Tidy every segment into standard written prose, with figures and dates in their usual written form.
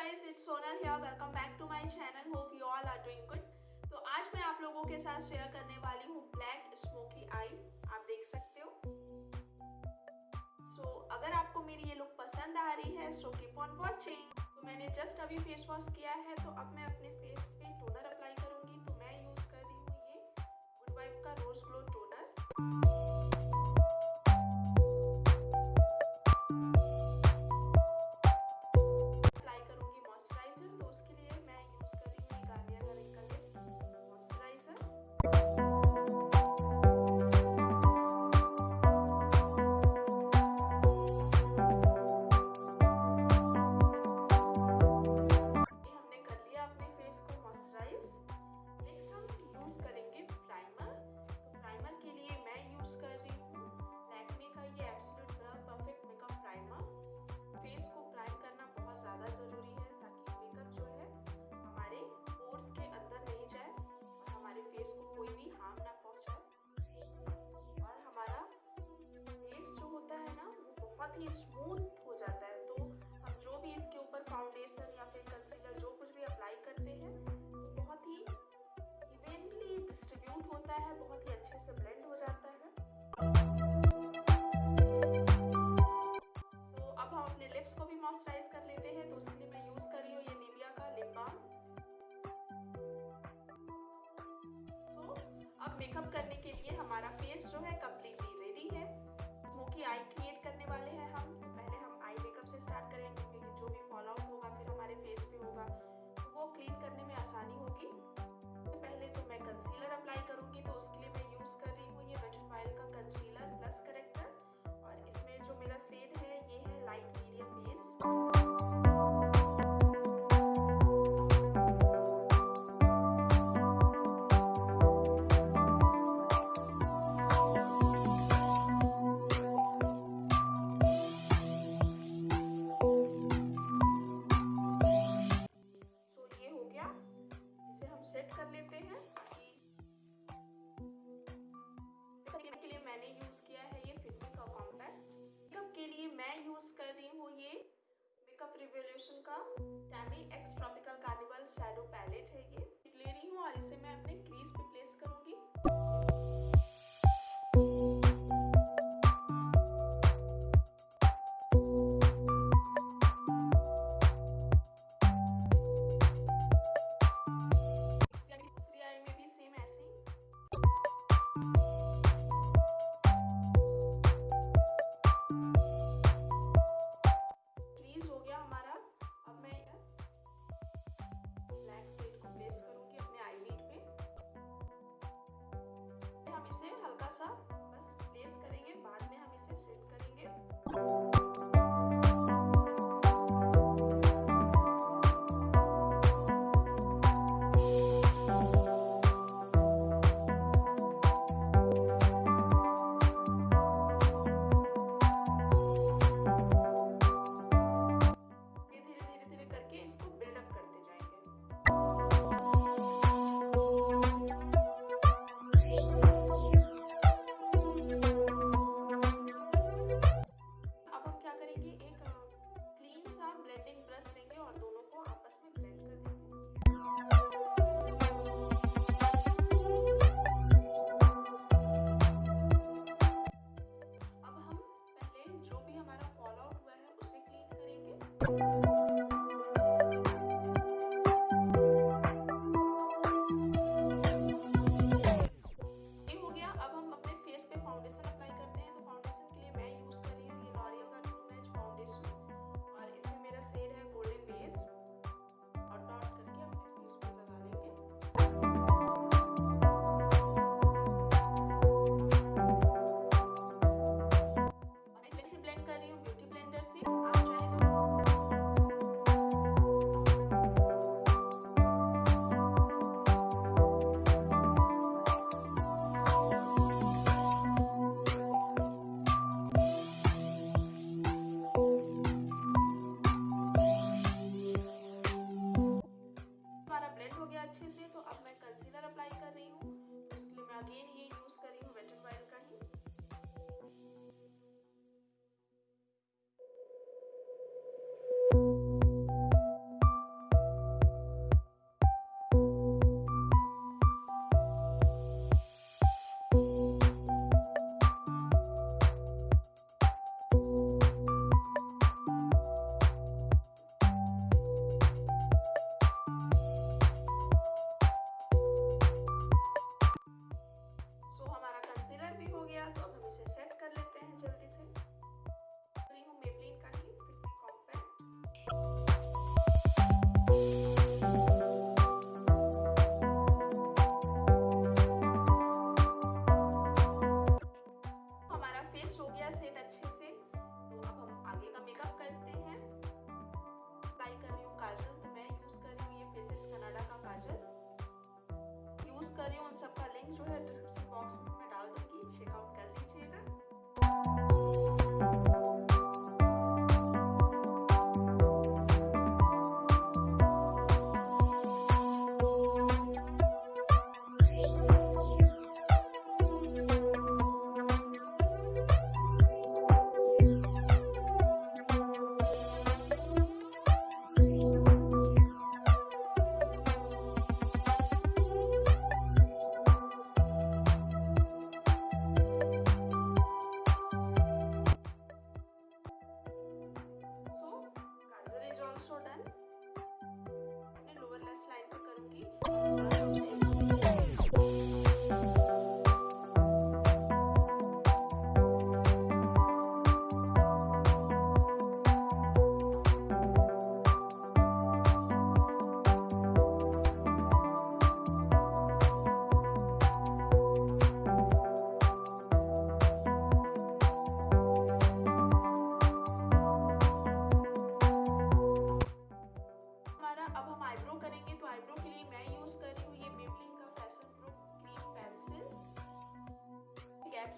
guys, it's Sonal here. Welcome back to my channel. Hope you all are doing good. तो आज मैं आप लोगों के साथ शेयर करने वाली हूँ ब्लैक स्मोकी आई। आप देख सकते हो। अगर आपको मेरी ये लुक पसंद आ रही है सो कीप ऑन वॉचिंग। तो मैंने जस्ट अभी फेस वॉश किया है, तो अब मैं अपने फेस पे टोनर अप्लाई करूंगी। तो मैं यूज कर रही हूँ ये गुड वाइब का रोज ग्लो टोनर। फेस को प्राइम करना बहुत ज़्यादा ज़रूरी है ताकि मेकअप जो है हमारे पोर्स के अंदर नहीं जाए और हमारे फेस को कोई भी हार्म ना पहुंचाए और हमारा फेस जो होता है ना वो बहुत ही स्मूथ हो जाता है। तो हम जो भी इसके ऊपर फाउंडेशन या फिर कंसीलर जो कुछ भी अप्लाई करते हैं तो बहुत ही इवेंटली डिस्ट्रीब्यूट होता है, बहुत ही अच्छे से ब्लेंड हो जाता है। लिप्स को भी मॉइस्चराइज कर लेते हैं, तो उसके लिए मैं यूज कर रही हूँ ये निविया का लिप बाम। अब मेकअप करने के लिए हमारा फेस जो है कंप्लीटली रेडी है। स्मोकी आई क्रिएट करने वाले हैं हम। तो पहले हम आई मेकअप से स्टार्ट करेंगे क्योंकि जो भी फॉल आउट होगा फिर हमारे फेस पे होगा तो वो क्लीन करने में आसानी होगी। तो पहले तो मैं कंसीलर अप्लाई करूंगी, तो उसके लिए मैं यूज कर रही हूँ ये वेट एंड वाइल्ड का कंसीलर प्लस करेक्टर। और इसमें जो मेरा शेड है ये है लाइट मीडियम बेस। ये हो गया, इसे हम सेट कर लेते हैं। के लिए मैंने यूज किया है ये फिटमी का कॉम्पैक्ट। मेकअप के लिए मैं यूज कर रही हूँ ये मेकअप रिवोल्यूशन का Tammi X Tropical Carnival shadow palette है। ये ले रही हूँ और इसे मैं अपने क्रीज पे प्लेस करूंगी। दूसरी आई में भी सेम ऐसे ही। ब्लैक शेड को प्लेस करूंगी अपने आईलिड पे। लिंक जो है डिस्क्रिप्शन बॉक्स में मैं डाल दूंगी, चेकआउट कर लीजिएगा। Also done. अपने लोअर लेस लाइन पे करूंगी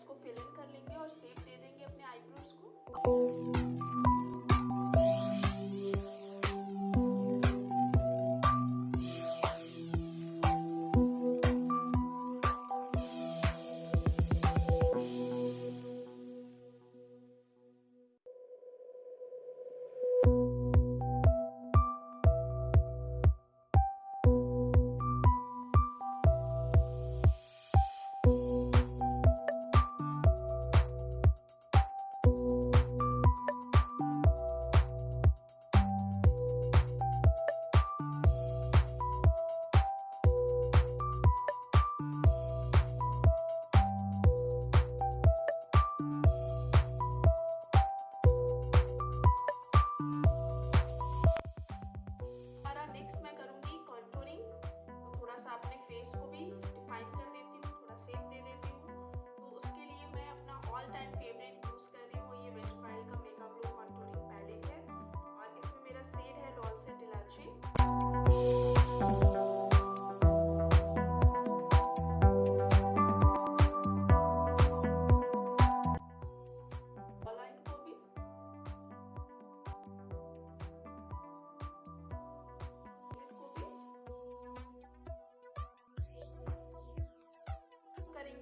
को फिल इन कर लेंगे और शेप दे देंगे अपने आईब्रोज को।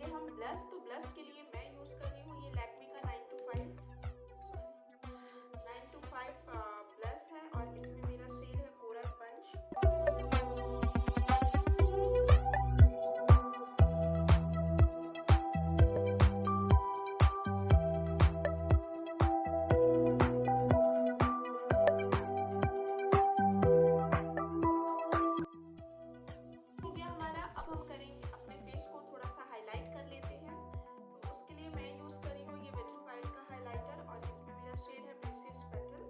हम ब्लश, तो ब्लश के लिए मैं यूज कर रही हूँ ये लैक्मे का 925 ब्लश है और इसमें मेरा शेड है कोरल पंच। हो गया हमारा। अब हम करेंगे अपने फेस को थोड़ा सा हाईलाइट कर लेते हैं, तो उसके लिए मैं यूज कर रही हूँ ये वेट एंड वाइल्ड का हाइलाइटर और इसमें मेरा शेड है प्रेशियस पेटल।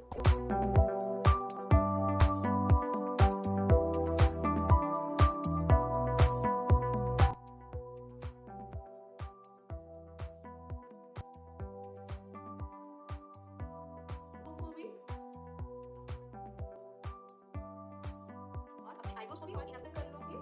और अपने आईब्रोज को भी और इनर कर लूंगी।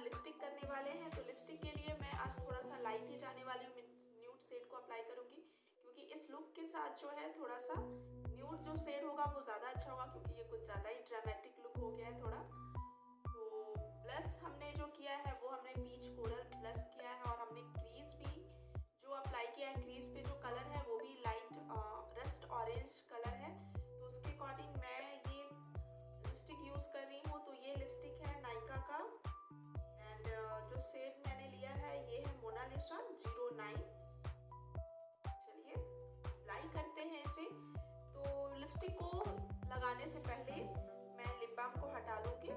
लिपस्टिक करने वाले हैं, तो लिपस्टिक के लिए मैं आज थोड़ा सा लाइट ही जाने वाली हूँ, न्यूड शेड को अप्लाई करूंगी, क्योंकि इस लुक के साथ जो है थोड़ा सा न्यूड जो शेड होगा वो ज़्यादा अच्छा होगा, क्योंकि ये कुछ ज़्यादा ही ड्रामेटिक लुक हो गया है थोड़ा। तो ब्लश हमने जो किया है वो हमने पीच कोरल ब्लश किया है और हमने क्रीज भी जो अप्लाई किया है, क्रीज पे जो कलर है वो भी लाइट रस्ट ऑरेंज कलर है, तो उसके अकॉर्डिंग मैं ये लिपस्टिक यूज़ कर रही हूँ। तो ये लिपस्टिक है नायका का, जो शेड मैंने लिया है ये है मोनालिसा 09। चलिए अप्लाई करते हैं इसे। तो लिपस्टिक को लगाने से पहले मैं लिप बाम को हटा लूँगी।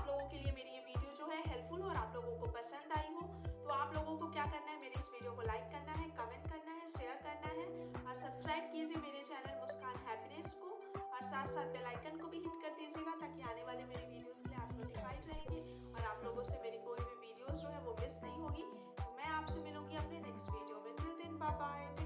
आप लोगों के लिए मेरी ये वीडियो जो है हेल्पफुल और आप लोगों को पसंद आई हो, तो आप लोगों को क्या करना है, मेरे इस वीडियो को लाइक करना है, कमेंट करना है, शेयर करना है और सब्सक्राइब कीजिए मेरे चैनल मुस्कान हैप्पीनेस को और साथ साथ बेल आइकन को भी हिट कर दीजिएगा ताकि आने वाले मेरी वीडियोस के लिए आप नोटिफाइड रहेंगे और आप लोगों से मेरी कोई भी वीडियोस जो है वो मिस नहीं होगी। तो मैं आपसे मिलूंगी अपने नेक्स्ट वीडियो में। Till then bye bye.